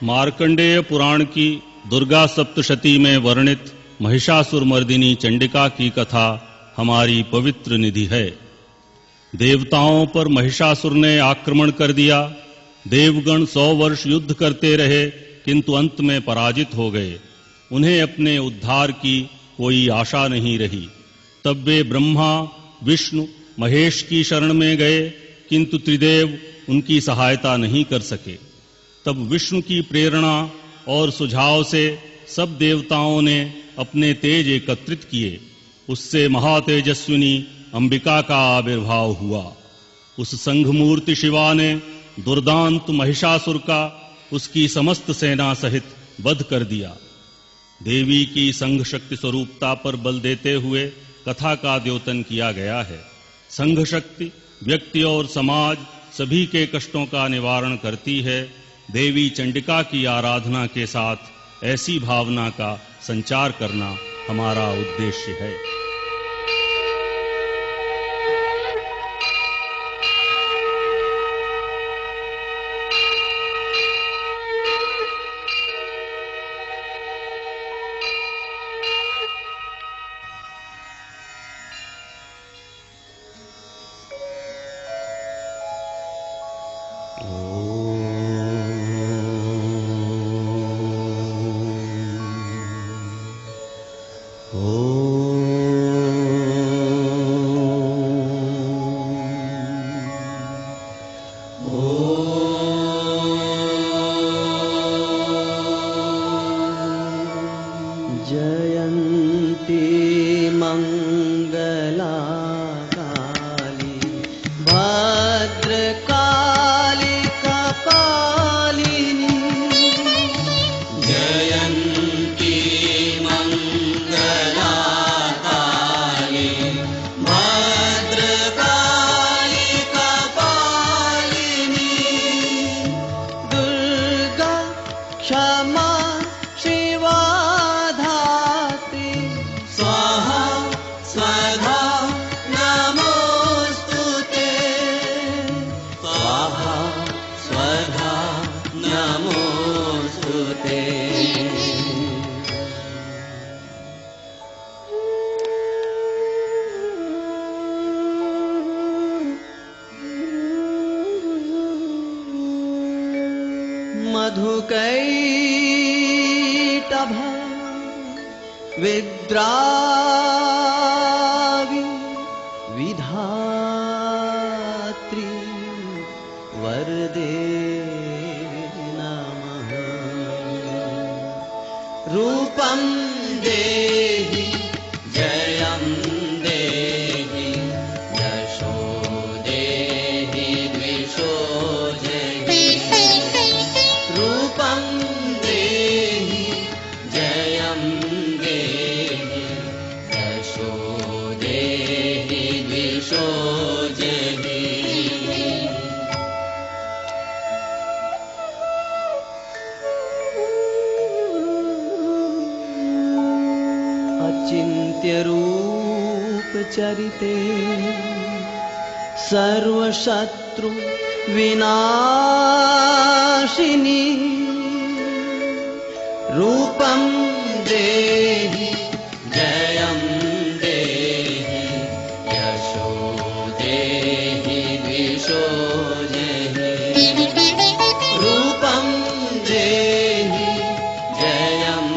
मार्कंडेय पुराण की दुर्गा सप्तशती में वर्णित महिषासुर मर्दिनी चंडिका की कथा हमारी पवित्र निधि है। देवताओं पर महिषासुर ने आक्रमण कर दिया। देवगण 100 वर्ष युद्ध करते रहे, किंतु अंत में पराजित हो गए। उन्हें अपने उद्धार की कोई आशा नहीं रही। तब वे ब्रह्मा, विष्णु, महेश की शरण में गए, किंतु त्रिदेव उनकी सहायता नहीं कर सके। तब विष्णु की प्रेरणा और सुझाव से सब देवताओं ने अपने तेज एकत्रित किए। उससे महातेजस्विनी अंबिका का आविर्भाव हुआ। उस संघमूर्ति शिवा ने दुर्दांत महिषासुर का उसकी समस्त सेना सहित वध कर दिया। देवी की संघ शक्ति स्वरूपता पर बल देते हुए कथा का द्योतन किया गया है। संघ शक्ति व्यक्ति और समाज सभी के कष्टों का निवारण करती है। देवी चंडिका की आराधना के साथ ऐसी भावना का संचार करना हमारा उद्देश्य है। जयन्ती मंगला काली भद्रकाली कपालिनी। जयन्ती मंगला काली भद्रकाली कपालिनी। दुर्गा क्षमा शिवा स्वाहा स्वधा नमोस्तुते। स्वाहा स्वधा नमोस्तुते। मधुकैटभ विद्रावि विधात्री वरदे नमः। रूपं देहि जयं देहि यशो देहि द्विषो जहि। रूपं देहि जयं देहि यशो देहि द्विषो जहि। अचिन्त्य रूप चरिते सर्वशत्रु विनाशिनी। रूपं देहि जयं देहि यशो देहि द्विषो जहि। रूपं देहि जयं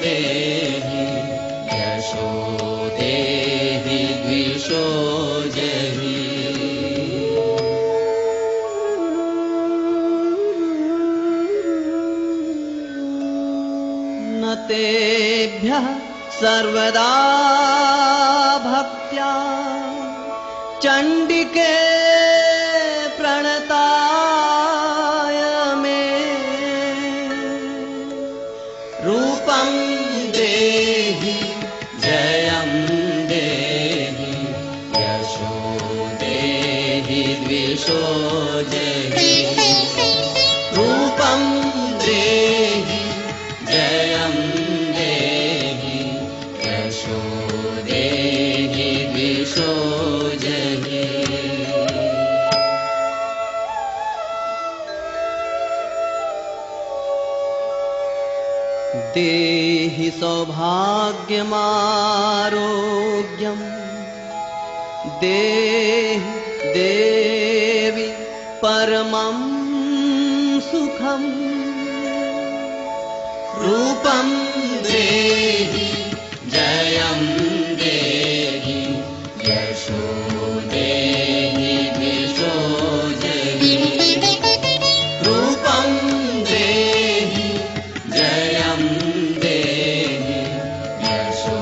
देहि यशो देहि द्विषो जहि। न तेभ्यः सर्वदा भक्त्या चण्डिके प्रणताय मे। रूपं देहि जयं देहि यशो देहि द्विषो जहि। रूपं देहि जयं देहि यशो देहि द्विषो जहि। सौभाग्यमारोग्यम् देहि देवी परमं सुखम् रूपं देहि जयं देहि यशो देहि दिशो देहि रूपं देहि जयं देहि यशो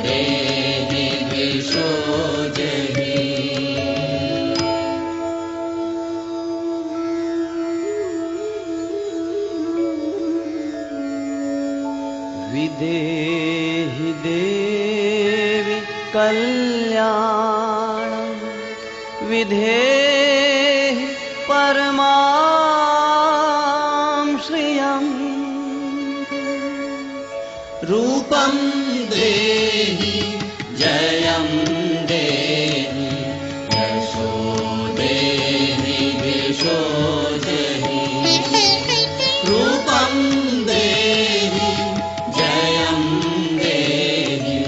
देहि दिशो देहि विदेहि देवी कल्याणं विधेहि परमां श्रियम् रूपं देहि जयं देहि यशो देहि दिशो देहि रूपं देहि जयं देहि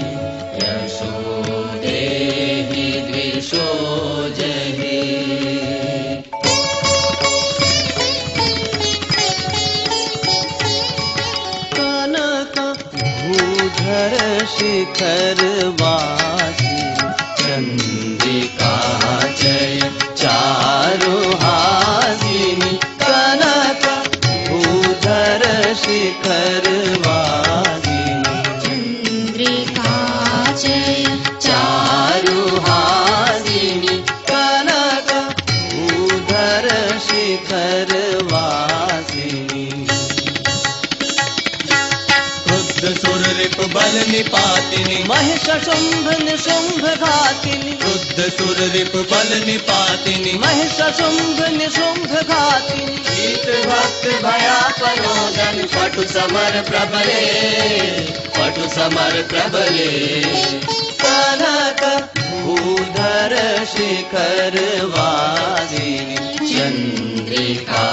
यशो देहि दिशो देहि कनक भूधर शिखर वासी चंद्रिका जय चारुहासिनी कनक भूधर शिखर वासिनी चन्द्रिका जय चारुहासिनी कनक भूधर शिखर वासिनी क्रुद्ध सुर रिप बल निपातिनी महिष शुंभ निशुंभ घातिनी क्रुद्ध सुर रिप बल निपातिनी महिष शुंभ निशुंभ घातिनी शीत भक्त भयापनोदन पटु समर प्रबले पटु समर प्रबले कनक भूधर शिखर वासिनी चंद्रिका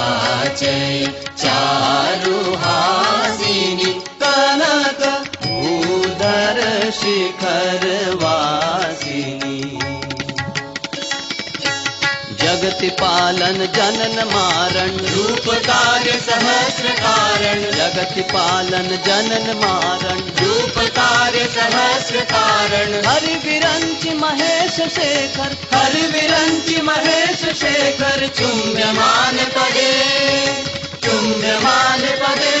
जय चारुहासिनी कनक भूधर शिखर वासिनी जगति पालन जनन मारण रूप कार्य सहस्र कारण जगति पालन जनन मारण रूप कार्य सहस्र कारण हरि विरंचि महेश शेखर हरि विरंचि महेश शेखर चुम्यमान पदे चुम्यमान पदे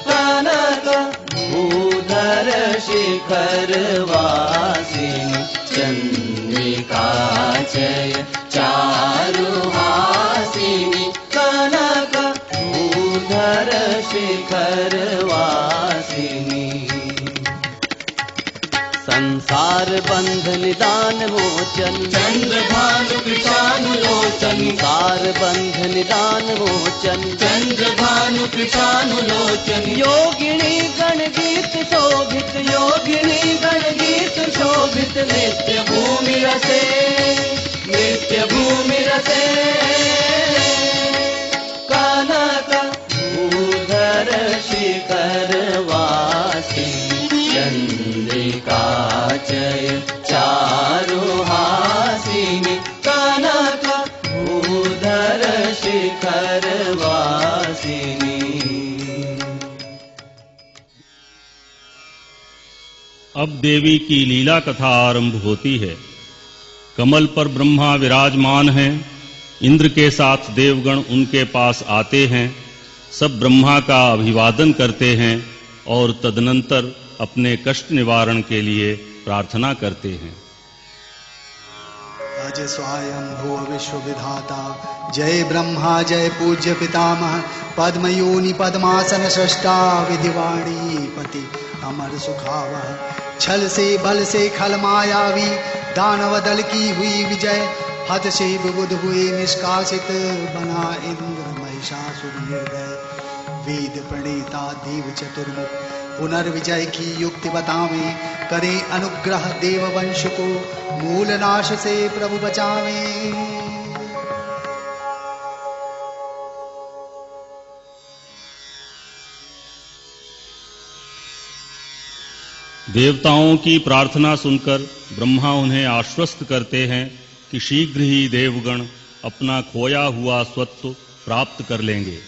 कनक भूधर शिखर वासिनी चंद्रिका जय चारुहासिनी कनक भूधर शिखर वासिनी संसार बंध निदान मोचन चंद्रभानु कृशानुलोचन संसार बंध निदान मोचन चंद्रभानु कृशानुलोचन योगिनी गण गीत शोभित योगिनी गण गीत शोभित नित्य भूमि रसे नित्य भूमि रसे कनक भूधर शिखर वासिनी चंद्रिका जय चारुहासिनी कनक भूधर शिखर वासिनी अब देवी की लीला कथा आरंभ होती है। कमल पर ब्रह्मा विराजमान हैं, इंद्र के साथ देवगण उनके पास आते हैं, सब ब्रह्मा का अभिवादन करते हैं और तदनंतर अपने कष्ट निवारण के लिए प्रार्थना करते हैं। अज स्वयंभुव विश्व विधाता जय ब्रह्मा जय पूज्य पितामह पद्मयोनि पद्मासन सृष्टा विधिवाणी पति अमर सुखावह छल से बल से खल मायावी दानव दल की हुई विजय हद से विबुध हुए निष्कासित बना इंद्र महिषासुर निर्दय वेद प्रणेता देव चतुर्मुख पुनर्विजय की युक्ति बतावें करें अनुग्रह देव वंश को मूल नाश से प्रभु बचावें देवताओं की प्रार्थना सुनकर ब्रह्मा उन्हें आश्वस्त करते हैं कि शीघ्र ही देवगण अपना खोया हुआ स्वत्व प्राप्त कर लेंगे।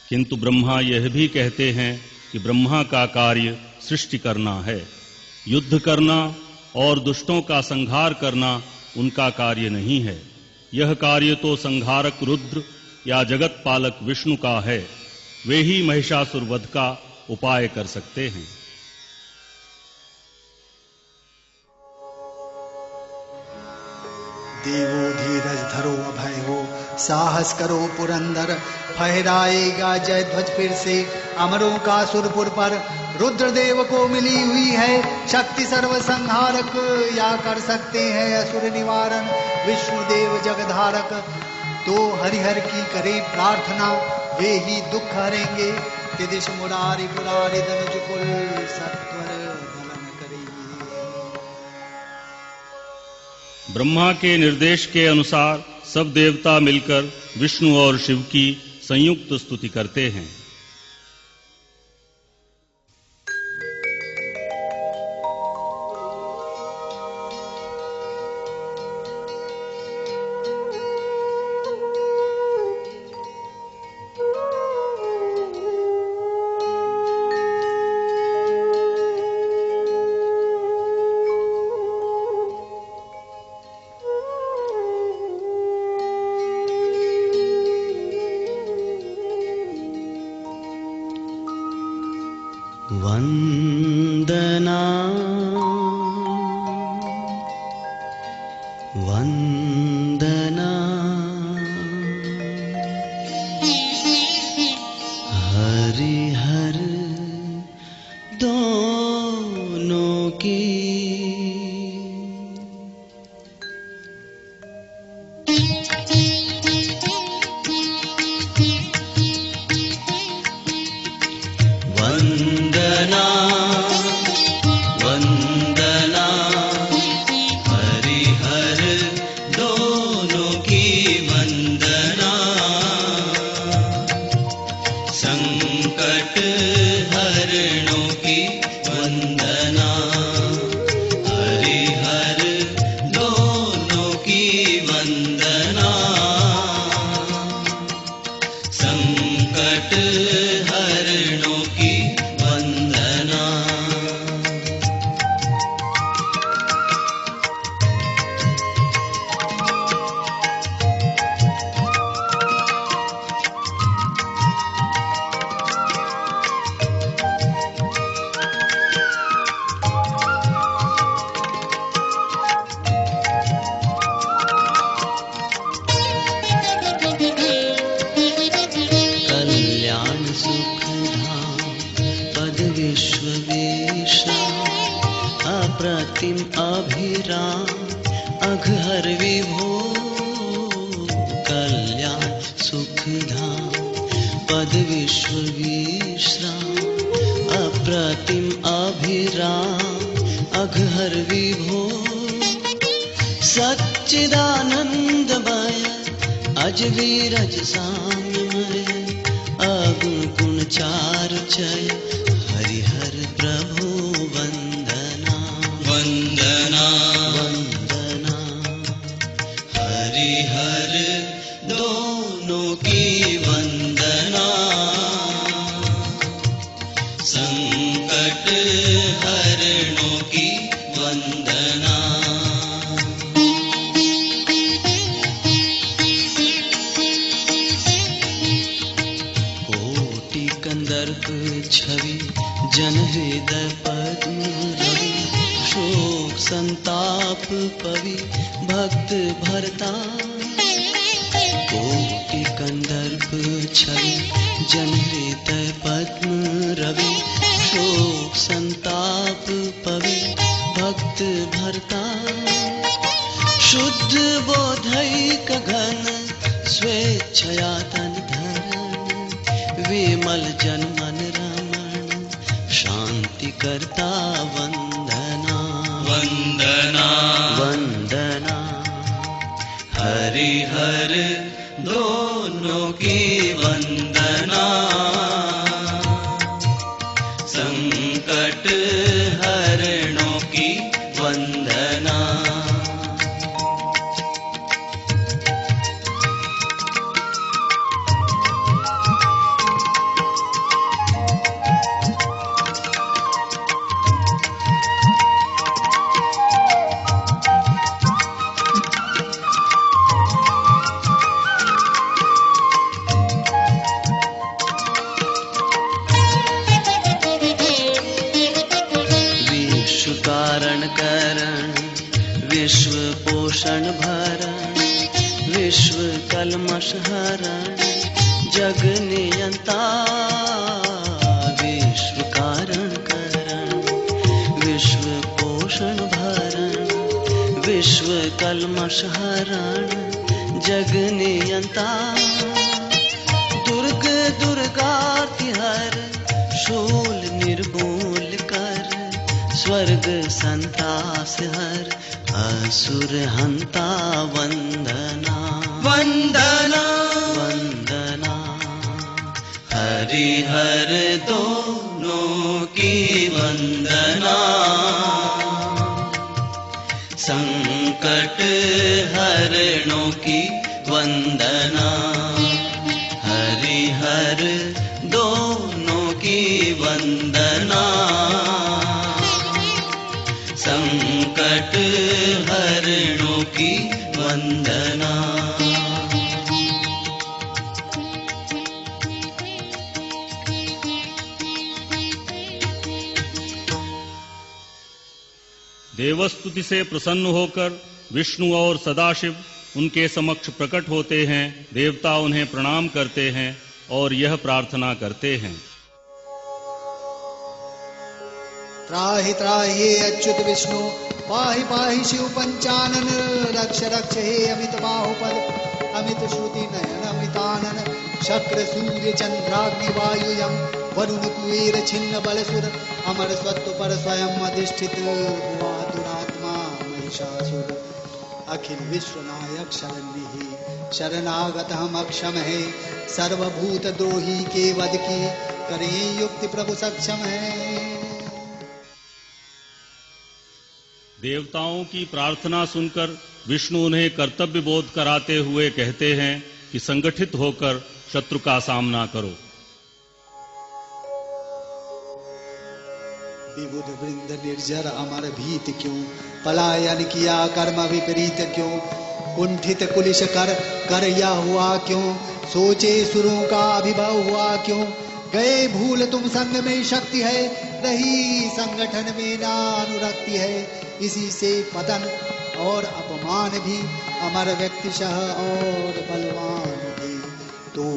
किंतु ब्रह्मा यह भी कहते हैं कि ब्रह्मा का कार्य सृष्टि करना है, युद्ध करना और दुष्टों का संहार करना उनका कार्य नहीं है। यह कार्य तो संहारक रुद्र या जगत पालक विष्णु का है, वे ही महिषासुर वध का उपाय कर सकते हैं। देवो धीरज धरो अभय हो, साहस करो पुरंदर, फहराएगा जय ध्वज फिर से अमरों का सुरपुर पर। रुद्रदेव को मिली हुई है शक्ति सर्व संहारक, या कर सकते हैं असुर निवारण विष्णुदेव जगधारक। तो हरिहर की करें प्रार्थना, वे ही दुख हरेंगे। तिदिश मुरारी पुरारी धनुज कुल सत्वर दलन करेंगे। ब्रह्मा के निर्देश के अनुसार सब देवता मिलकर विष्णु और शिव की संयुक्त स्तुति करते हैं। वंदना वंदना हरिहर दोनों की। वंदना वंदना हरिहर दोनों की वंदना। संकट हरणों की वंदना, हरिहर दोनों की वंदना। संकट हरणों की वंदना। कल्याण सुख धाम पद विश्वेश्वर, अप्रतिम अभिराम अघहर विभो। कल्याण सुख धाम पद विश्वेश्वर, अप्रतिम अभिराम अघहर विभो। सच्चिदानंदमय अजवीरज साम्यमय, अगुण गुण चारु चय हरिहर प्रभु वंदना। वंदना वंदना हरिहर दोनों की वंदना। संकट हरणों की वंदना। कोटि कंदर्प छवि जन हृदय पद्म रवि, शोक संताप पवि भक्त भरता। कोटि कंदर्प छवि जन हृदय पद्म रवि, शोक संताप पवि भक्त भरता। शुद्ध बोधैक घन स्वेच्छया तन धरण, विमल जन मन रमण शांति करता वंदना। वंदना वंदना हरिहर दोनों की वंदना। संकट हर धारण करण विश्व पोषण भरण विश्व कलमश हरण जग नियंता विश्व कारण करण विश्व पोषण भरण विश्व कलमश हरण जग नियंता दुर्ग दुर्गाति हर शूल निर्मूल कर स्वर्ग संतास हर असुर हंता वंदना वंदना वंदना हरि हर दोनों की वंदना संकट हरणों की वंदना हरि हर दोनों की वंदना संकट हरणों की वंदना देवस्तुति से प्रसन्न होकर विष्णु और सदाशिव उनके समक्ष प्रकट होते हैं। देवता उन्हें प्रणाम करते हैं और यह प्रार्थना करते हैं। त्राहि त्राहि हे अच्युत विष्णु पाहि पाहि शिव पंचानन रक्ष रक्ष हे अमित बाहुपद अमित श्रुति नयन अमितानन शक्र सूर्य चंद्राग्नि वायुयम वरुण कुबेर छिन्न बलसुर अमर स्वत्व पर स्वयं अधिष्ठित हुआ दुरात्मा महिषासुर अखिल विश्वनायक शरण शरणागत हम अक्षम है सर्वभूत द्रोही के वध की करें युक्ति प्रभु सक्षम है। देवताओं की प्रार्थना सुनकर विष्णु उन्हें कर्तव्य बोध कराते हुए कहते हैं कि संगठित होकर शत्रु का सामना करो। विबुध वृंद निर्जर अमर भीत क्यों पलायन किया कर्म विपरीत क्यों कुंठित कुलिश कर या हुआ क्यों सोचे सुरों का अभिभव हुआ क्यों गए भूल तुम संग में शक्ति है रही संगठन में नानुरक्ति है इसी से पतन और अपमान भी अमर व्यक्तिशः और बलवान भी तो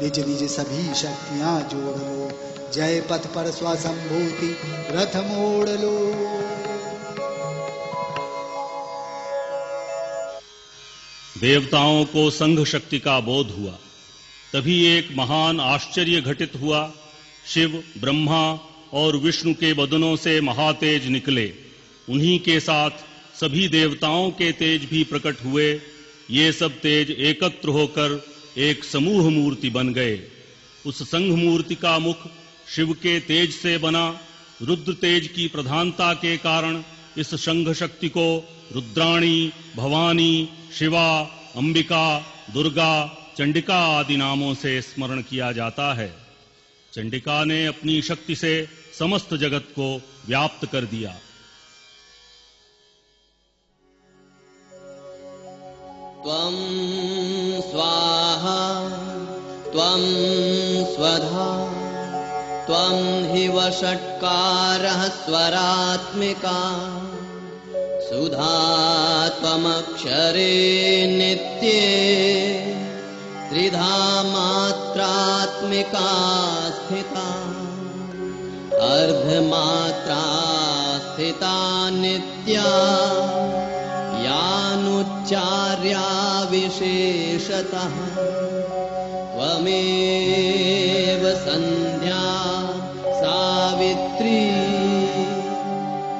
निज निज सभी शक्तियां जोड़ लो जय पथ पर स्वसंभूति रथ मोड़ लो। देवताओं को संघ शक्ति का बोध हुआ। तभी एक महान आश्चर्य घटित हुआ। शिव ब्रह्मा और विष्णु के बदनों से महातेज निकले। उन्हीं के साथ सभी देवताओं के तेज भी प्रकट हुए। ये सब तेज एकत्र होकर एक समूह मूर्ति बन गए। उस संघ मूर्ति का मुख शिव के तेज से बना। रुद्र तेज की प्रधानता के कारण इस संघ शक्ति को रुद्राणी, भवानी, शिवा, अंबिका, दुर्गा, चंडिका आदि नामों से स्मरण किया जाता है। चंडिका ने अपनी शक्ति से समस्त जगत को व्याप्त कर दिया। त्वं स्वाहा त्वं स्वधा त्वं हि वषट्कारः स्वरात्मिका सुधा त्वमक्षरे नित्ये त्रिधा मात्रात्मिका स्थिता अर्धमात्रा स्थिता नित्या यानुच्चार्या विशेषतः त्वमेव संध्या सावित्री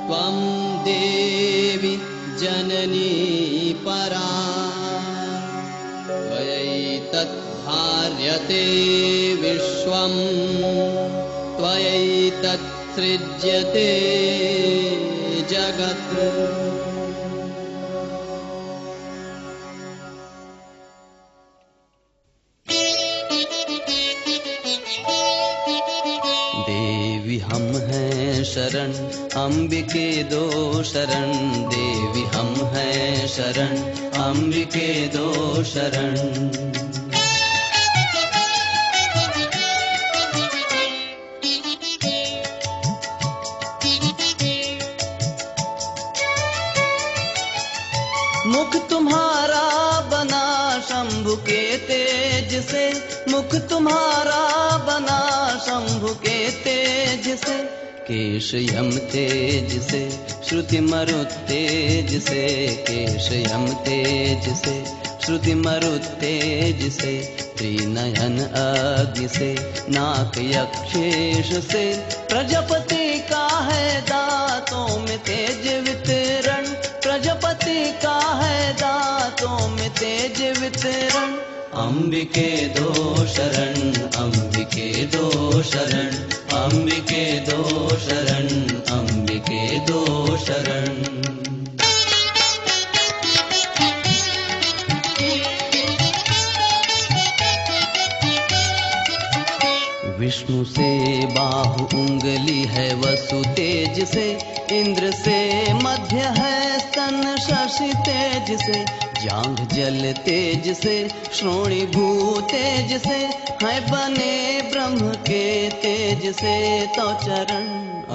त्वं देवी जननी परा त्वयैतत् धार्यते विश्वं त्वयैतत् सृज्यते जगत्। देवी हम हैं शरण अंबिके दो शरण देवी हम हैं शरण अंबिके दो शरण। मुख तुम्हारा बना शंभु के तेज से, मुख तुम्हारा बना शंभु के तेज से, केश यम तेज से, श्रुति मरुत तेज से, केश यम तेज से, श्रुति मरुत तेज से, त्रिनयन अग्नि से, नाक यक्षेश से, प्रजापति का है दांतों में तेज वितरण, प्रजापति का है दांतों में तेज वितरण। अंबिके दो शरण, अंबिके दो शरण, अंबिके दो शरण, अंबिके दो शरण। विष्णु से बाहु उंगली है वसु तेज से, इंद्र से मध्य है स्तन शशि तेज से, जांघ जल तेज से, श्रोणी भू तेज से, है बने ब्रह्म के तेज से तो चरण।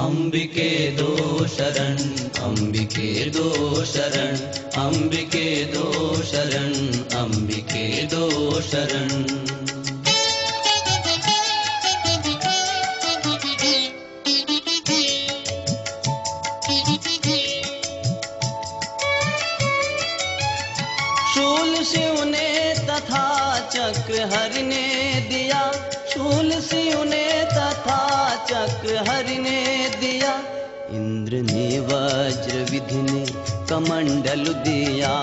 अंबिके दो शरण, अंबिके दो शरण, अंबिके दो शरण, अंबिके दो शरण। शिव ने तथा चक्र हरि ने दिया, शूल शिव ने तथा चक्र हरि ने दिया, इंद्र ने वज्र विधि ने कमंडल दिया,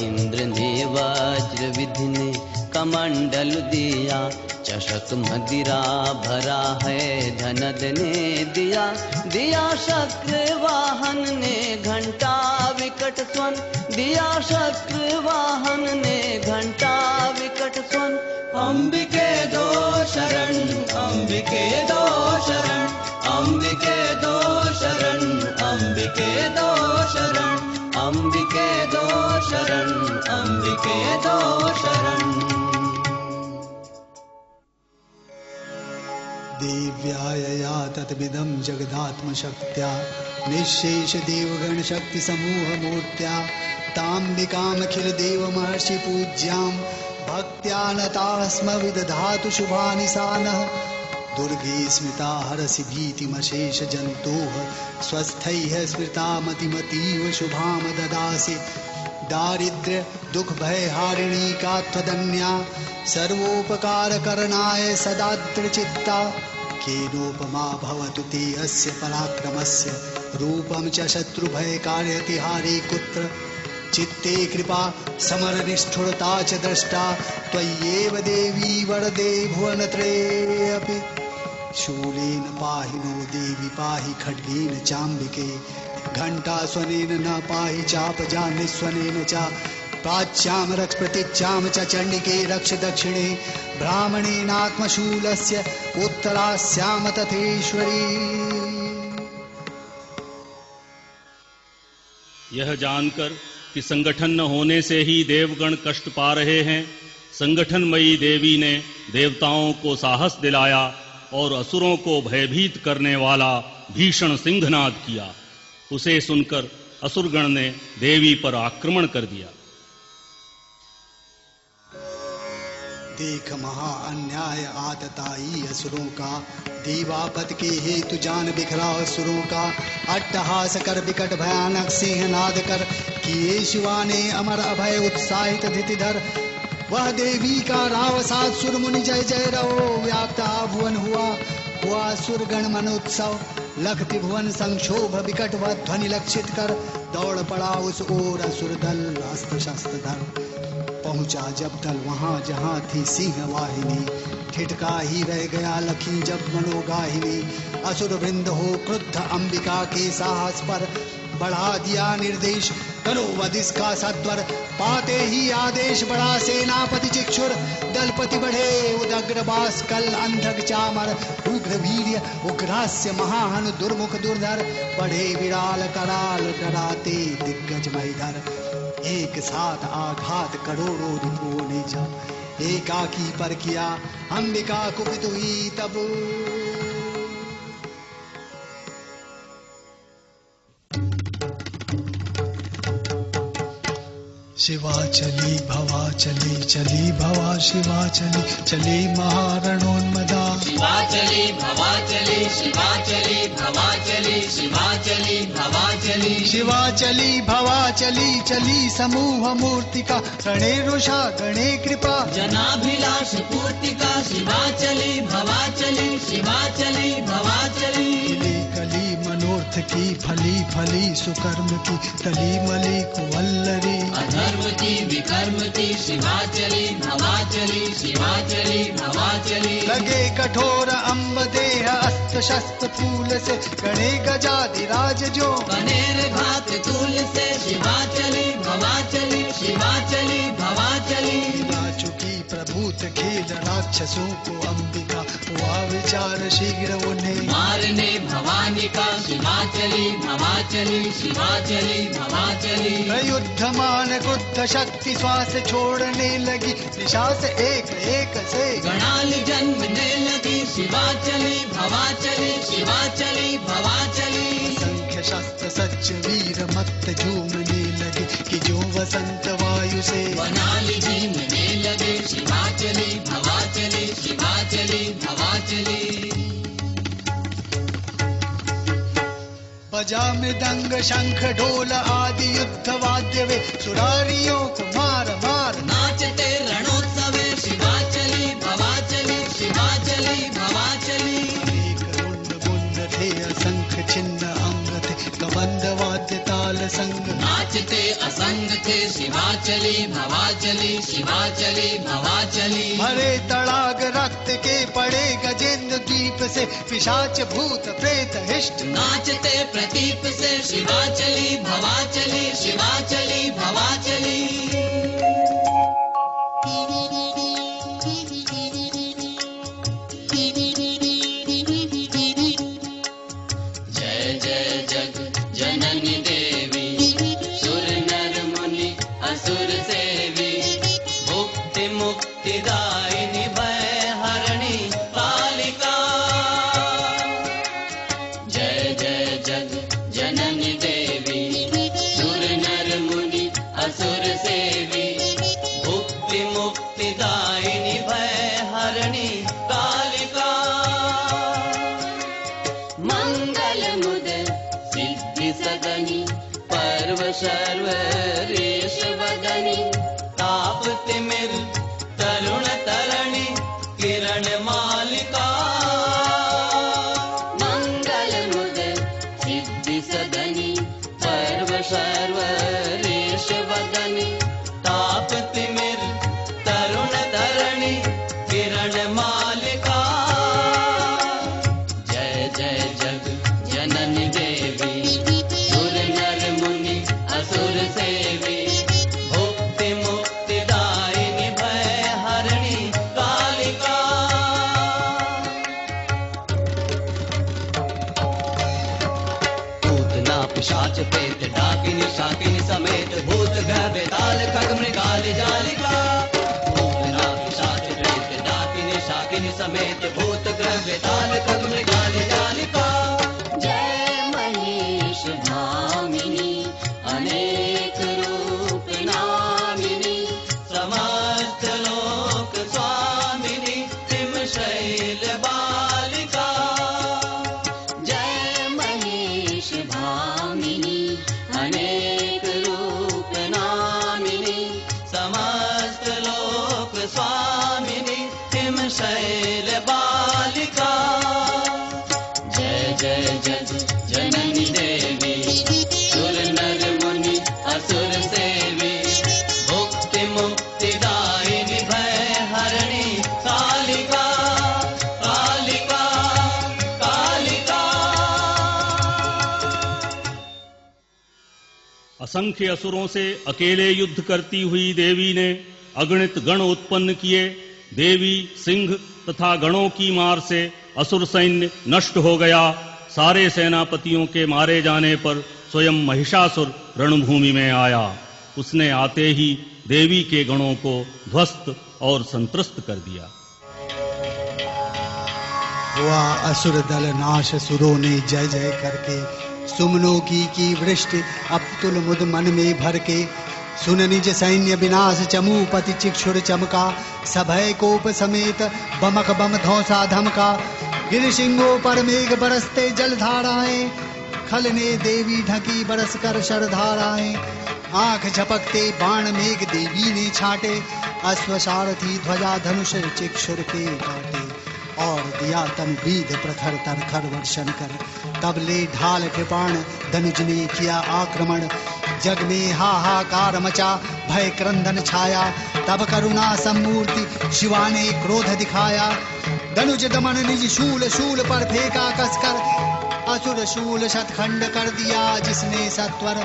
इंद्र ने वज्र विधि ने कमंडल दिया, चषक मदिरा भरा है धनद ने दिया, दिया शक्र वाहन ने घंटा विकट स्वन, दिया शक्र वाहन ने घंटा विकट स्वन। अंबिके दो शरण, अंबिके दो शरण, अंबिके दो शरण, अंबिके दो शरण, अंबिके दो शरण, अंबिके दो शरण। दिव्यायया तत्विदं जगदात्मशक्त्या निःशेष देवगण शक्ति समूह मूर्त्या ताम्बिकामखिल देव महर्षि पूज्यां भक्त्या नताः स्म विदधातु शुभानि सानः दुर्गे स्मृता हरसि भीतिमशेष जन्तोः स्वस्थैः स्मृता मतिमतीव शुभां ददासि दारिद्र्य दुख भय हारिणी का त्वदन्या सर्वोपकार करणाय सदा दृढचित्ता केनोपमा भवतु ते अस्य पराक्रमस्य रूपं च शत्रु भय कारयति हारे कुत्र चित्ते कृपा समर निष्ठुरता च द्रष्टा त्वय्येव देवी वरदे भुवनत्रयेऽपि शूलेन पाहि नो देवी पाहि खड्गेन चाम्बिके घंटा स्वनेन न पाहि चापजानिस्वनेन च प्राच्यां रक्ष प्रतीच्यां च चण्डिके रक्ष दक्षिणे ब्राह्मणेनात्मशूलस्य उत्तरास्यां तथेश्वरी। यह जानकर कि संगठन न होने से ही देवगण कष्ट पा रहे हैं, संगठनमयी देवी ने देवताओं को साहस दिलाया और असुरों को भयभीत करने वाला भीषण सिंहनाद किया। उसे सुनकर असुरगण ने देवी पर आक्रमण कर दिया। देख महा अन्याय आतताई असुरों का, देवापत के हेतु जान बिखरा असुरों का, अट्टहास कर विकट भयानक सिंहनाद कर किए शिवा ने अमर अभय उत्साहित धृतिधर। वह देवी का राव सात सुर मुनि जय जय रहो व्याप्ता भुवन हुआ सुरगण मनोत्सव। लख त्रिभुवन संक्षोभ विकट व ध्वनि लक्षित कर दौड़ पड़ा उस ओर असुर दल अस्त्र शस्त्र धर। पहुंचा जब दल वहां जहां थी सिंह वाहिनी, ठिठका ही रह गया लखी जब मनोगाहिनी। असुर वृंद हो क्रुद्ध अंबिका के साहस पर, बढ़ा दिया निर्देश करो वध इसका सत्वर। पाते ही आदेश बढ़ा सेनापति चिक्षुर, दलपति बढ़े उदग्रबास कल अंधक चामर। उग्र वीर्य उग्रास्य महाहनु दुर्मुख दुर्धर, बढ़े विराल कराल डराते दिग्गज मैधर। एक साथ आघात करोड़ों रिपुओं ने जब एकाकी पर किया, अंबिका कुपित हुई तब। शिवा चली भवा चली चली भवा शिवा चली चली महारणोन्मदा शिवा चली भवा चली शिवा चली भवा चली शिवा चली भवा चली शिवा चली भवा चली चली समूह मूर्तिका गणे रुषा गणे कृपा जनाभिलाष पूर्तिका शिवा चली भवा चली शिवा चली भवा चली कली कली मनोर्थ की फली फली सुकर्म की तली मली कुवल्लरी अधर्म की विकर्म की शिवा चली भवा चली शिवा चली भवा चली लगे कठोर अम्ब देह अस्त्र शस्त्र फूल से गणे गजाधिराज जो कनेर घात तूल से शिवा चली भवा चली शिवा चली भवा चली ला चुकी प्रभूत खेल राक्षसों को अंबिका हुआ विचार शीघ्र उन्हें मारने भवानी का शिवा चली भवा चली शिवा चली भवा चली प्रयुद्धमान क्रुद्ध शक्ति श्वास छोड़ने लगी दिशा से एक एक से गणाल जन्मने लगी शिवा चली भवा चली शिवा चली भवा चली संख्य शस्त्र सच्च वीर मत झूमने लगे कि जो वसंत वायु से वनाली झीमने लगे शिवा चली भवा चली शिवा चली भवा चली बजा मृदंग शंख ढोल आदि युद्ध वाद्य वे सुरारियों को मार मार नाचते रणोत्सवे शिवा चली भवा चली शिवा चली भवा चली एक रुंड मुंड थे असंख्य छिन्न अंग थे कबंध वाद्य ताल संग नाचते असंग थे शिवा चली भवा चली शिवा चली भवा चली हरे तड़ाग रक्त के पड़े गजेंद्र द्वीप से पिशाच भूत प्रेत हिष्ट नाचते प्रतीप से शिवा चली भवा चली शिवा चली भवा चली जय जय जग जननी देवी सुर नर मुनि असुर सेवी भुक्ति मुक्ति दायिनी भय हरणी कालिका जय जय जग जननी देवी सुर नर मुनि असुर सेवी भुक्ति मुक्ति दायिनी भय हरणी कालिका मंगल मुद सिद्धि सदनी पर्व सर्व रेश वदनी ताप तिमिर तरुण तरणि किरण मालिका मंगल मुद सिद्धि सदनी पर्व सर्व रेश वदनी ताप तिमिर तरुण तरणि किरण मालिका जय जय जग जननी देवी सुर नर मुनि असुर सेवी भुक्ति मुक्ति दायिनी भय हरणी कालिका पूतना पिशाच प्रेत डाकिनी शाकिनी समेत भूत ग्रह बेताल खग मृगाल जालिका पूतना पिशाच प्रेत डाकिनी शाकिनी समेत भूत ग्रह बेताल खग मृगाल जालिका जय महेश भामिनी अनेक रूप नामिनी समस्त लोक स्वामिनी तिम शैल बालिका जय महेश भामिनी अनेक रूप नामिनी समस्त लोक स्वामिनी तिम शैल बालिका जय जय जग जननी देवी सुर नर मुनि असुर सेवी भुक्ति मुक्ति दायिनी भय हरणी कालिका कालिका कालिका असंख्य असुरों से अकेले युद्ध करती हुई देवी ने अगणित गण उत्पन्न किए। देवी सिंह तथा गणों की मार से असुर सैन्य नष्ट हो गया। सारे सेनापतियों के मारे जाने पर स्वयं महिषासुर रणभूमि में आया। उसने आते ही देवी के गणों को ध्वस्त और संत्रस्त कर दिया। हुआ असुर दल नाश, सुरों ने जय जय करके सुमनों की वृष्टि अब तुल मुद मन में भर के सुन निज सैन्य विनाश चमूपति चिक्षुर चमका सभय कोप समेत बमक बम धौसा धमका गिर सिंहों पर मेघ बरसते जल धाराएं खल ने देवी ढकी बरस कर शरधाराएं आंख झपकते बाण मेघ देवी ने छाटे अश्व सारथी ध्वजा धनुष चिक्षुर के काटे और दिया तन बीध प्रखर तरखर वर्षण कर तब ले ढाल कृपाण धनुज ने किया आक्रमण जग में हाहाकार मचा भय क्रंदन छाया तब करुणा सम्मूर्ति शिवा ने क्रोध दिखाया धनुज दमन निज शूल शूल पर फेंका कसकर असुर शूल शतखंड कर दिया जिसने सत्वर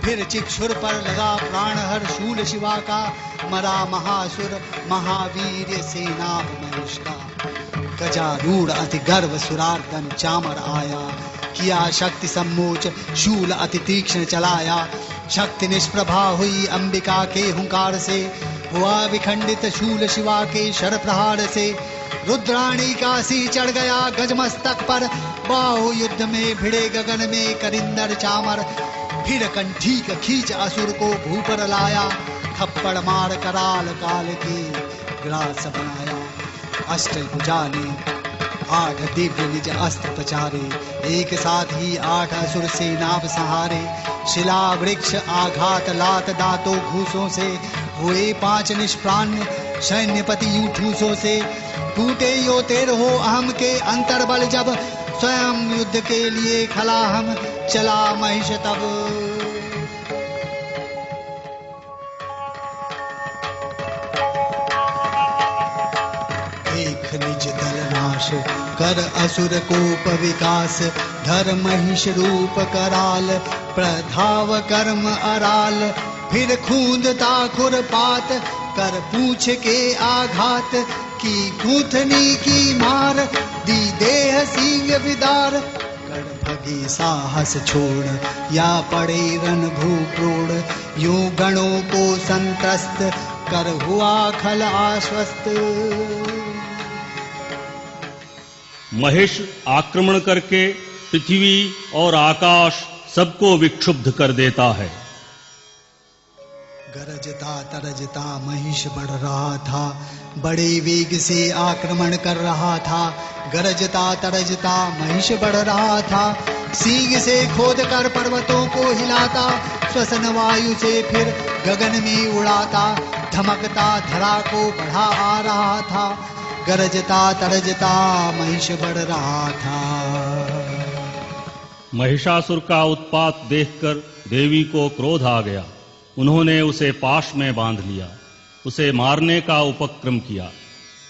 फिर चिक्षुर पर लगा प्राण हर शूल शिवा का मरा महासुर महावीर सेनाभ मनुष का गजारूढ़ अति गर्व सुरार्दन चामर आया किया शक्ति सम्मोच शूल अति तीक्ष्ण चलाया शक्ति निष्प्रभा हुई अंबिका के हुंकार से हुआ विखंडित शूल शिवा के शर प्रहार से रुद्राणी का सी चढ़ गया गजमस्तक पर बाहु युद्ध में भिड़े गगन में करिंदर चामर फिर कंठीक खींच असुर को भूपर लाया थप्पड़ मार कराल काल के ग्रास बनाया अष्टभुजा ने 8 दिव्य निज अस्त्र पचारे एक साथ ही 8 असुर से नाभ सहारे शिला वृक्ष आघात लात दांतों घूसों से हुए 5 निष्प्राण्य सैन्यपति यूं ठूसों से टूटे यो तेरहो अहम के अंतर बल जब स्वयं युद्ध के लिए खला हम चला महिष तब देख निज दल नाश कर असुर कोप विकास धर महिष रूप कराल प्रधाव कर्म अराल फिर खूंदता खुरपात कर पूछ के आघात की गूंथनी की मार दी देह सींग विदार कर भगी साहस छोड़ या पड़े रन भूप्रोड़ यूं गणों को संत्रस्त कर हुआ खल आश्वस्त महेश आक्रमण करके पृथ्वी और आकाश सबको विक्षुब्ध कर देता है। गरजता तरजता महिष बढ़ रहा था बड़े वेग से आक्रमण कर रहा था गरजता तरजता महिष बढ़ रहा था सींग से खोद कर पर्वतों को हिलाता श्वसन वायु से फिर गगन में उड़ाता धमकता धरा को बढ़ा आ रहा था गरजता तरजता महिष बढ़ रहा था। महिषासुर का उत्पात देखकर देवी को क्रोध आ गया। उन्होंने उसे पाश में बांध लिया, उसे मारने का उपक्रम किया।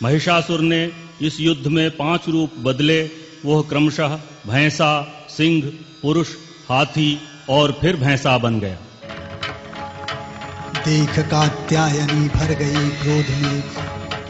महिषासुर ने इस युद्ध में 5 रूप बदले। वह क्रमशः भैंसा, सिंह, पुरुष, हाथी और फिर भैंसा बन गया। देख कात्यायनी भर गई क्रोध में,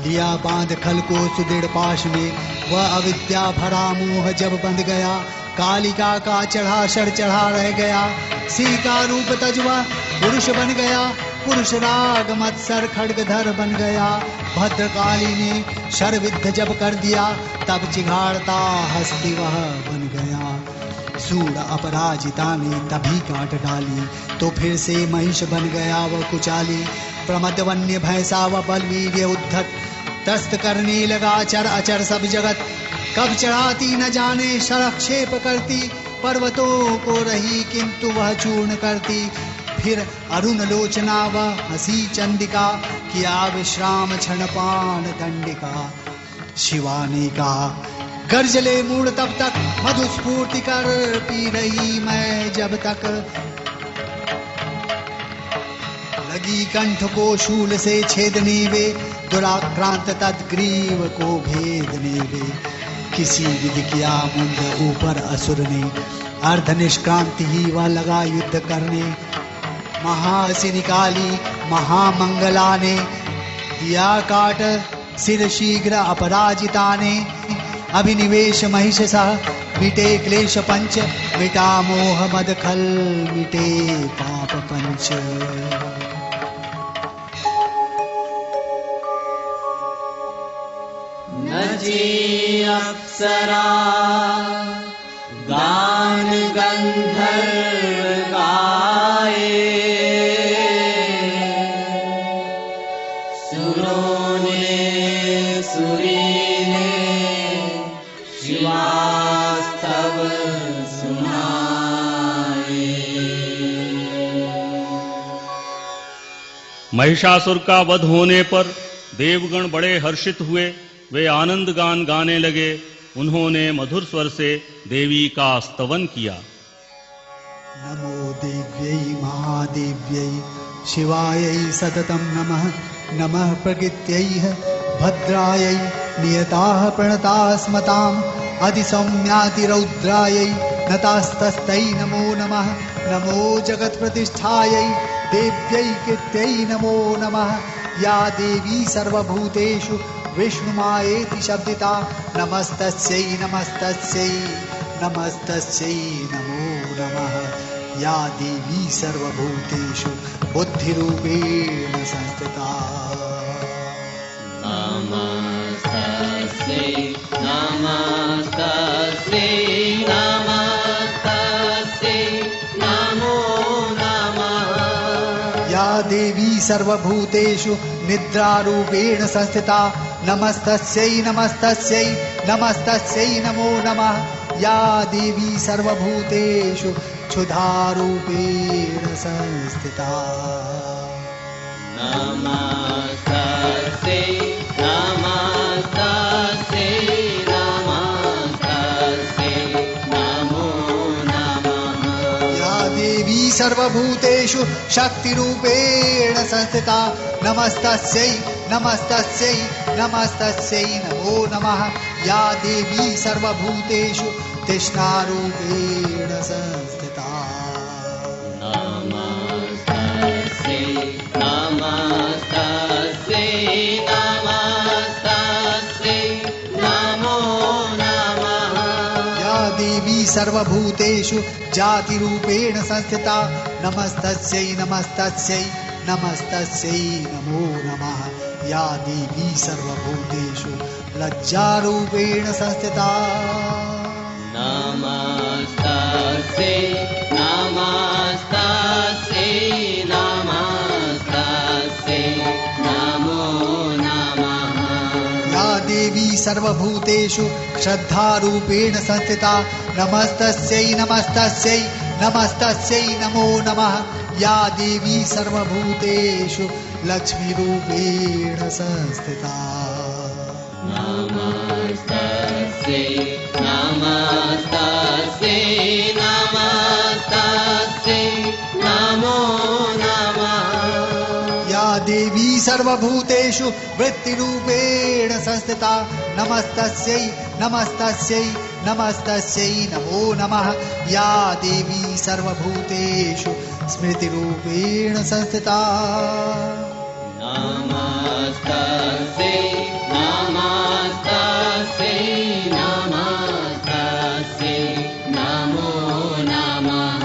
लिया बांध खल को सुदृढ़ पाश में। वह अविद्या भरा मोह जब बंध गया, कालिका का चढ़ा शर चढ़ा रह गया। सिंह का रूप तजुआ पुरुष बन गया, पुरुष राग मत्सर खड्गधर बन गया। भद्रकाली ने शर विद्ध जब कर दिया, तब चिघाड़ता हस्ती वह बन गया। सूर अपराजिता ने तभी काट डाली, तो फिर से महिष बन गया वह कुचाली। प्रमद वन्य भैंसा व बलवीर्य उद्धत, त्रस्त करने लगा चर अचर सब जगत। कब चढ़ाती न जाने शरक्षेप करती, पर्वतों को रही किंतु वह चूर्ण करती। फिर अरुण लोचना व हसी चंडिका, किया विश्राम क्षणपान दंडिका। शिवा ने कहा गर्जले मूड तब तक, मधुस्फूर्ति कर पी रही मैं जब तक। लगी कंठ को शूल से छेदने वे, दुराक्रांत तद्ग्रीव को भेदने वे। किसी विधि किया मुंड ऊपर असुर ने, अर्ध निष्क्रांति ही वह लगा युद्ध करने। महासी निकाली महामंगला ने, दिया काट सिर शीघ्र अपराजिता ने। अभिनिवेश महिष सह मिटे क्लेश पंच, मिटा मोह मद खल मिटे पाप पंच। नजे अप्सरा गान गंधर्व गाए, महिषासुर का वध होने पर देवगण बड़े हर्षित हुए। वे आनंद गान गाने लगे। उन्होंने मधुर स्वर से देवी का स्तवन किया। नमो देव्यै महादेव्यै शिवायै सततं नमः। नमः प्रकृत्यै भद्रायै नियताः प्रणतास्मताम् अधिसौम्यातिरौद्रायै नतास्तस्यै नमो नमः। नमो जगत्प्रतिष्ठायै देव्यै कीर्त्यै नमो नमः। या देवी सर्वभूतेषु विष्णुमायेति शब्दिता नमस्तस्यै नमस्तस्यै नमस्तस्यै नमो नमः। या देवी सर्वभूतेषु बुद्धिरूपेण संस्थिता नमस्तस्यै नमस्तस्यै नमस्तस्यै नमो नमः। या देवी सर्वभूतेषु निद्रारूपेण संस्थिता नमस्तस्यै नमस्तस्यै नमस्तस्यै नमो नमः। या देवी सर्वभूतेषु क्षुधारूपेण संस्थिता नमस्तस्यै नमस्तस्यै नमस्तस्यै नमो नमः। या देवी सर्वभूतेषु शक्तिरूपेण संस्थिता नमस्तस्यै नमस्तस्यै नमस्तस्यै नमो नमः। या देवी सर्वभूतेषु तृष्णारूपेण संस्थिता नमस्तस्यै नमस्तस्यै नमस्तस्यै नमो नमः। या देवी सर्वभूतेषु जातिरूपेण संस्थिता नमस्तस्यै नमस्तस्यै नमस्तस्यै नमो नमः। या देवी सर्वभूतेषु लज्जारूपेण संस्थिता नमस्तस्यै नमस्तस्यै नमस्तस्यै नमो नमः। या देवी सर्वभूतेषु श्रद्धारूपेण संस्थिता नमस्तस्यै नमस्तस्यै नमस्तस्यै नमो नमः। या देवी सर्वभूतेषु लक्ष्मीरूपेण संस्थिता नमस्तस्यै नमस्तस्यै नमस्तस्यै नमो नमः। या देवी सर्वभूतेषु वृत्तिरूपेण संस्थिता नमस्तस्यै नमस्तस्यै नमस्तस्यै नमो नमः। या देवी सर्वभूतेषु स्मृतिरूपेण संस्थिता नमस्तस्यै नमस्तस्यै नमस्तस्यै नमो नमः।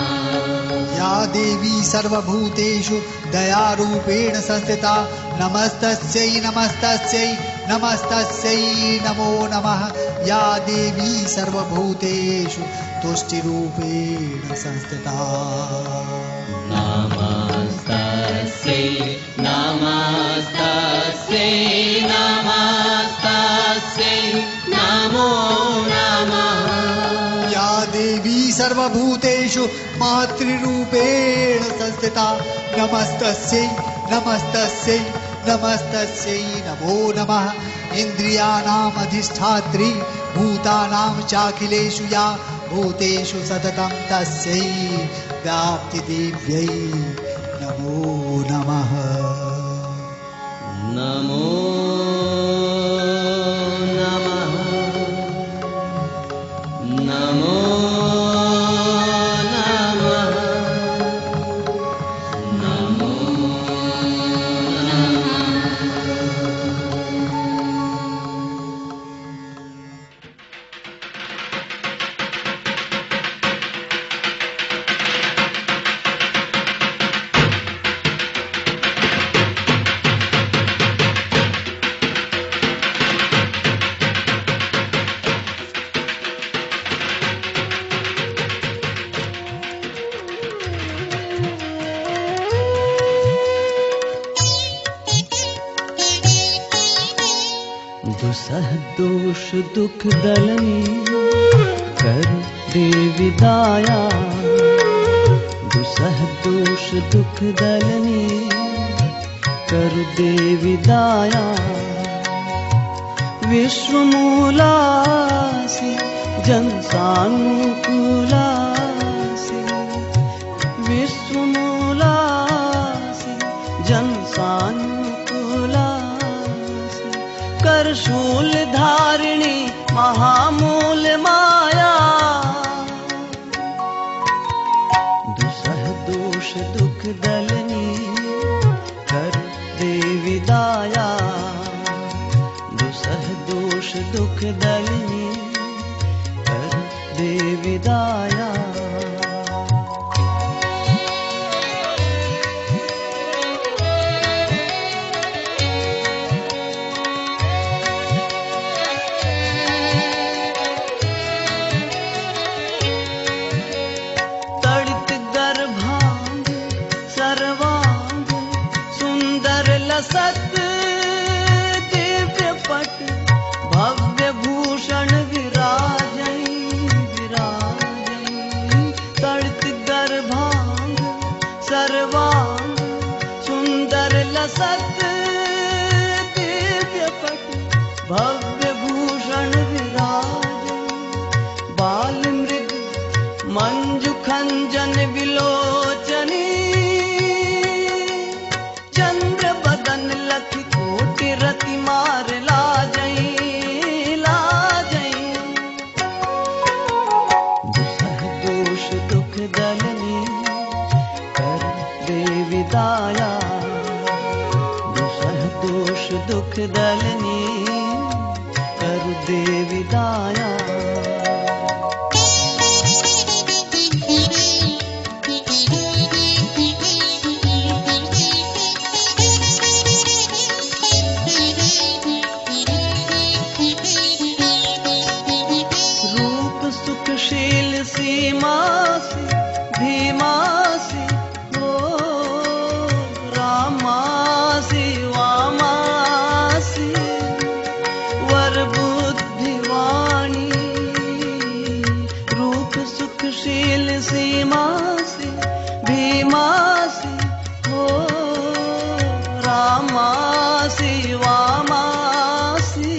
या देवी सर्वभूतेषु दयारूपेण संस्थिता नमस्तस्यै नमस्तस्यै नमस्तस्यै नमो नमः। या देवी सर्वभूतेषु तुष्टिरूपेण संस्थिता नमस्तस्यै नमस्तस्यै नमस्तस्यै नमो नमः। या देवी सर्वभूतेषु मातृरूपेण संस्थिता नमस्तस्यै नमस्तस्यै नमस्तस्यै नमो नमः। इन्द्रियाणाम् अधिष्ठात्री भूतानां चाखिलेषु या भूतेषु सततं तस्यै व्याप्तिदेव्यै नमो नमः। नमो नमः नमो नमः नमो दुसह दोष दुख दलनी कर देवी दाया। दुसह दोष दुख दलनी करु देवी दाया। विश्वमूलासि जनसानुकूलासि, विश्वमूलासि जनसानुकूलासि, करशूल धारिणी महामूल माया। दुसह दोष दुख दलनी कर देवी दाया। दुसह दोष दुख दलनी कर देवी दाया। सत दिव्य पट भव्य भूषण विराजई विराजई। तड़ित गर्भांग सर्वांग सुंदर लसत दिव्य पट भव्य भूषण विराजई। बाल मृग मंजु खंजन विलोचनी, कोटि रति मार लाजई लाजई। दुसह दोष दुख दलनी कर देवी दाया। दुसह दोष दुख दलनी कर देवी दाया। सुखशील सीमासी भीमासी हो रामासी वामासी, वर बुद्धिवाणी। रूप सुखशील सीमासी भीमासी हो रामासी वामासी,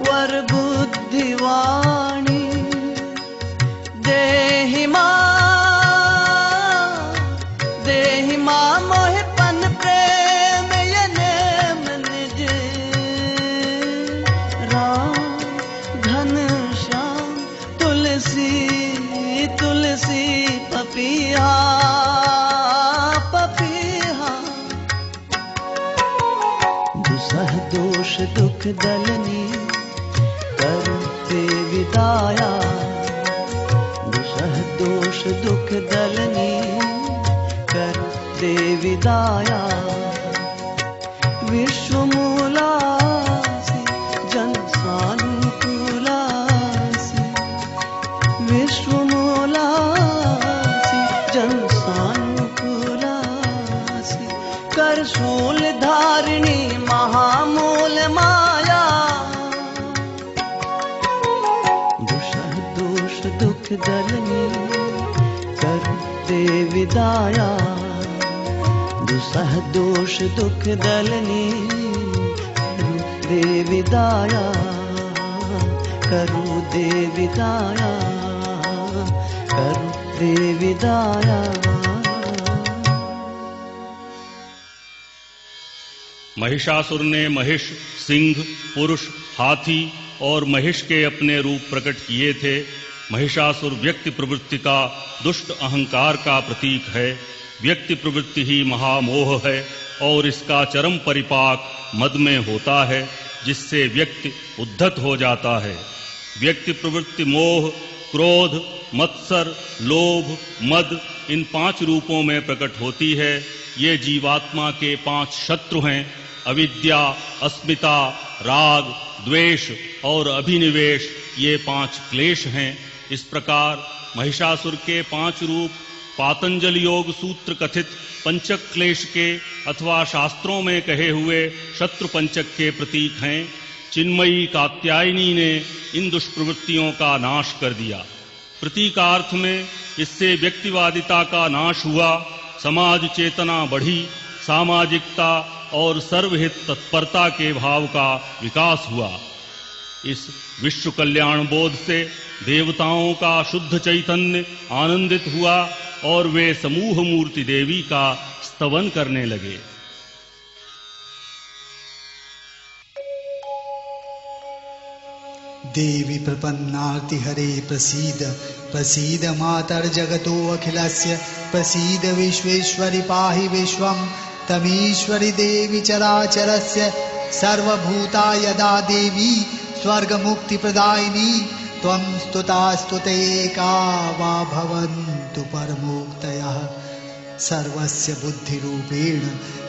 वर बुद्धिवाणी। देहि मां मोहि पन प्रेम यनेम निज। राम घन श्याम तुलसी तुलसी पपीहा पपीहा। दुसह दोष दुख दलनी कर देवी दाया। दुसह दोष दुख दलनी कर देवी दाया। विश्वमूलासि जनसानुकूलासि, विश्वमूलासि जनसानुकूलासि, करशूल धारिणी महामूल माया। दुसह दोष दुख दलनी कर देवी दाया। दुसह दोष दुख दलनी कर देवी दाया। करू देवी दाया करू देवी दाया। महिषासुर ने महिष, सिंह, पुरुष, हाथी और महिष के अपने रूप प्रकट किए थे। महिषासुर व्यक्ति प्रवृत्ति का दुष्ट अहंकार का प्रतीक है। व्यक्ति प्रवृत्ति ही महामोह है और इसका चरम परिपाक मद में होता है, जिससे व्यक्ति उद्धत हो जाता है। व्यक्ति प्रवृत्ति मोह, क्रोध, मत्सर, लोभ, मद इन 5 रूपों में प्रकट होती है। ये जीवात्मा के 5 शत्रु हैं। अविद्या, अस्मिता, राग, द्वेष और अभिनिवेश ये 5 क्लेश हैं। इस प्रकार महिषासुर के 5 रूप पातंजल योग सूत्र कथित पंचक क्लेश के अथवा शास्त्रों में कहे हुए शत्रु पंचक के प्रतीक हैं। चिन्मयी कात्यायनी ने इन दुष्प्रवृत्तियों का नाश कर दिया। प्रतीकार्थ में इससे व्यक्तिवादिता का नाश हुआ, समाज चेतना बढ़ी, सामाजिकता और सर्वहित तत्परता के भाव का विकास हुआ। इस विश्व कल्याण बोध से देवताओं का शुद्ध चैतन्य आनंदित हुआ और वे समूह मूर्ति देवी का स्तवन करने लगे। देवी प्रपन्नार्ति हरे प्रसीद प्रसीद मातर जगतो अखिलस्य प्रसीद विश्वेश्वरि पाहि विश्वं तमीश्वरि देवी चराचरस्य सर्वभूता यदा देवी स्वर्गमुक्तिप्रदायिनी त्वं स्तुता स्तुतैका वा भवन्तु परमोक्तयः सर्वस्य बुद्धिरूपेण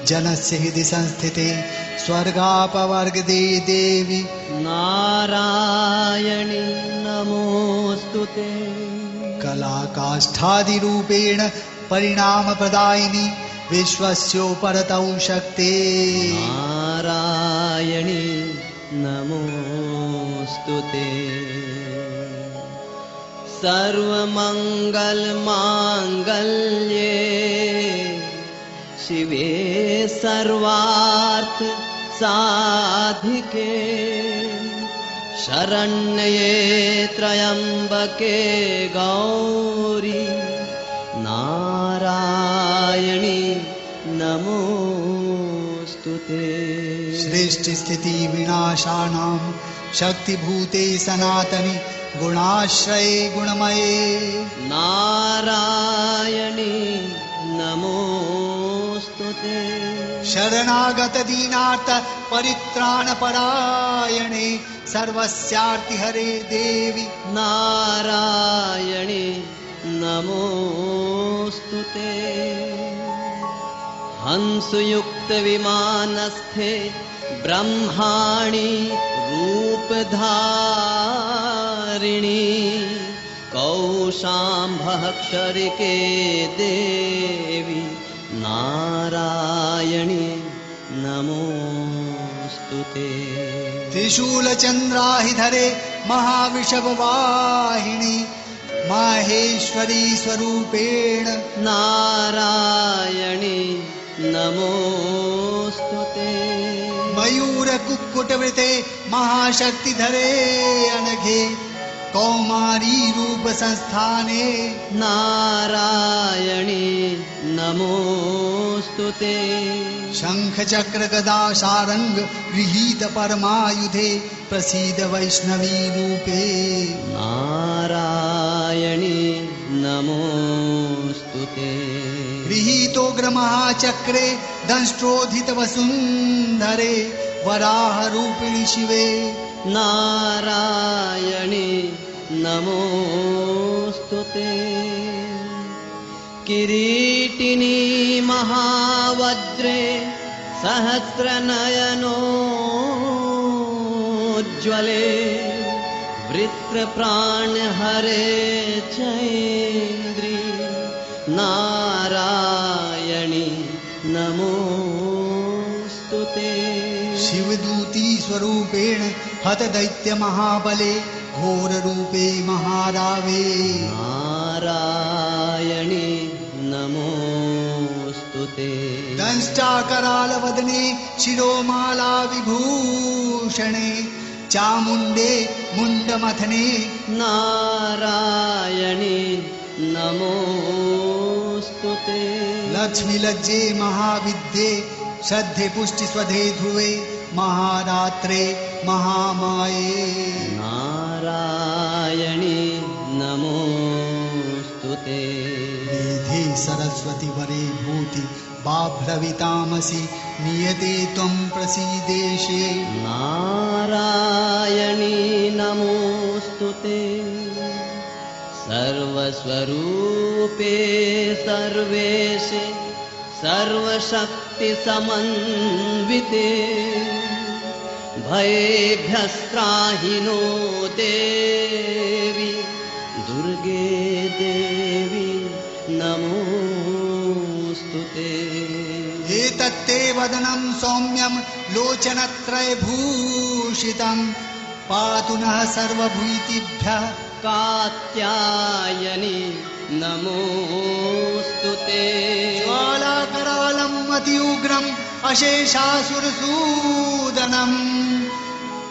जनस्य हृदि संस्थिते स्वर्गापवर्गदे देवी नारायणी नमोस्तुते कलाकाष्ठादिरूपेण परिणामप्रदायिनी विश्वस्योपरतौ शक्ते नारायणी नमोस्तुते सर्वमङ्गलमाङ्गल्ये शिवे सर्वार्थ साधिके शरण्ये त्र्यम्बके गौरी नारायणी नमोस्तुते सृष्टि स्थिति विनाशानां शक्तिभूते सनातनि गुणाश्रये गुणमये नारायणी नमोस्तुते शरणागत दीनार्थ परित्राणपरायणे सर्वस्यार्ति हरे देवी नारायणी नमोस्तुते हंसयुक्तविमानस्थे ब्रह्माणि रूपधारिणी कौशाम्भक्षरिके देवी नारायणी नमोस्तुते त्रिशूलचन्द्राहिधरे महाविषववाहिनी माहेश्वरी स्वरूपेण नारायणी नमोस्तुते मयूरकुक्कुटवृते महाशक्तिधरे अनघे कौमारी रूप संस्थाने नारायणी नमोस्तुते शंख चक्र गदा सारंग गृहीत परमायुधे प्रसीद वैष्णवी रूपे नारायणी नमोस्तुते गृहीतोग्र महाचक्रे दंष्ट्रोधित वसुंधरे वराह रूपिणी शिवे नारायणी नमोस्तुते किरीटिनी महावज्रे सहस्रनयनोज्ज्वले वृत्रप्राणहरे चैन्द्री नारायणी नमोस्तुते शिवदूती स्वरूपेण हत दैत्य महाबले घोर रूपे महारावे नारायणी नमोस्तुते दंष्टाकराल वदने शिरोमाला विभूषणे चामुंडे मुंडमथने नारायणी नमोस्तुते लक्ष्मी लज्जे महाविद्ये श्रद्धे पुष्टि स्वधे ध्रुवे महारात्रे महामाये नारायणी नमोस्तुते मेधे सरस्वती वरे भूति बाभ्रवितामसि नियते त्वं प्रसीदेशे नारायणी नमोस्तुते सर्वस्वरूपे सर्वेशे सर्वशक्तिसमन्विते भयेभ्यस्त्राहि नो देवी दुर्गे देवी नमोस्तुते एतत्ते वदनं सौम्यं लोचनत्रयभूषितं पातु नः सर्वभूतिभ्यः कात्यायनी नमोस्तुते ज्वालाकरालं अति उग्रम अशेषासुरसूदनम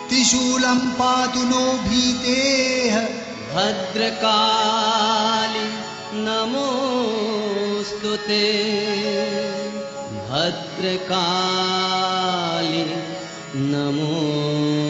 त्रिशूलं पातु नो भीतेः भद्रकाली नमोस्तुते भद्रकाली नमोस्तुते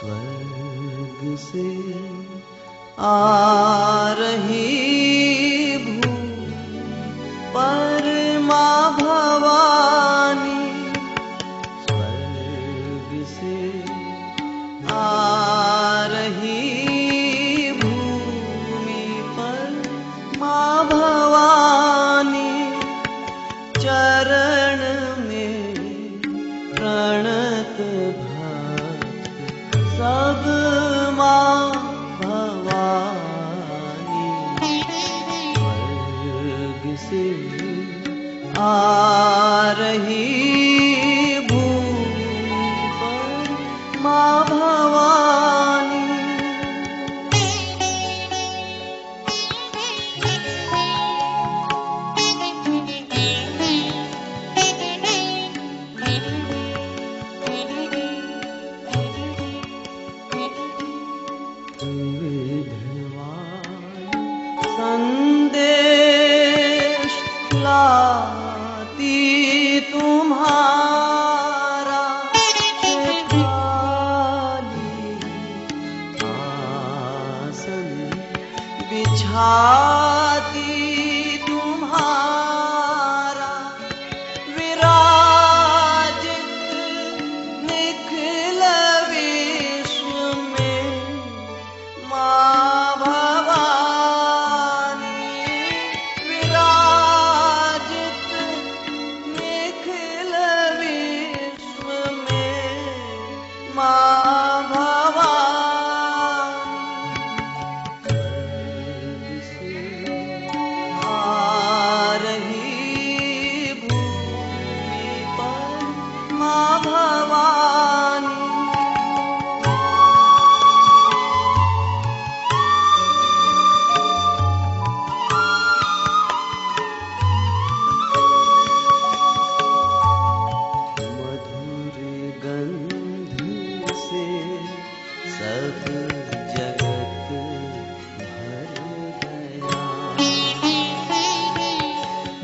स्वर्ग से आ रही भू परमा भवानी स्वर्ग से आ रही भूमि पर माँ भवानी चरण में प्रणत सब माँ भवानी स्वर्ग से आ रही भूमि पर माँ भवानी संदेश लाती तुम्हारा खाली आसन बिछाती तुम्हारा विराजित निखिल विश्व में माँ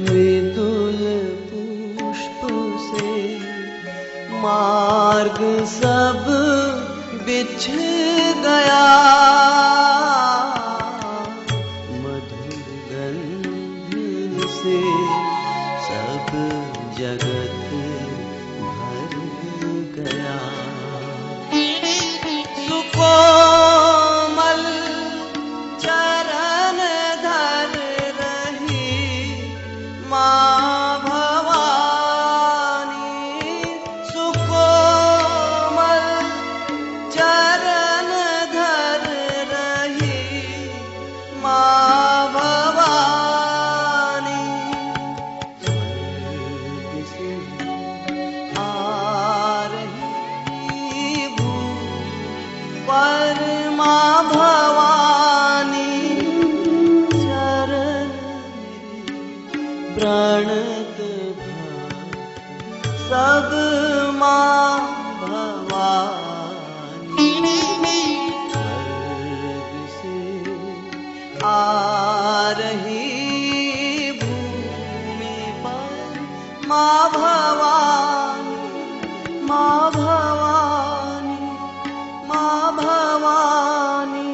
मृदुल पुष्प से मार्ग सब बिछ गया मधुर गंध से सब जगत भर गया सुकोमल चरण धर रही माँ भवानी सुकोमल चरण धर रही माँ भवानी स्वर्ग से आ रही भूमि पर माँ भवानी चरण प्रणत सब माँ भवानी स्वर्ग से आ रही भूमि पर माँ भवानी माँ भवानी माँ भवानी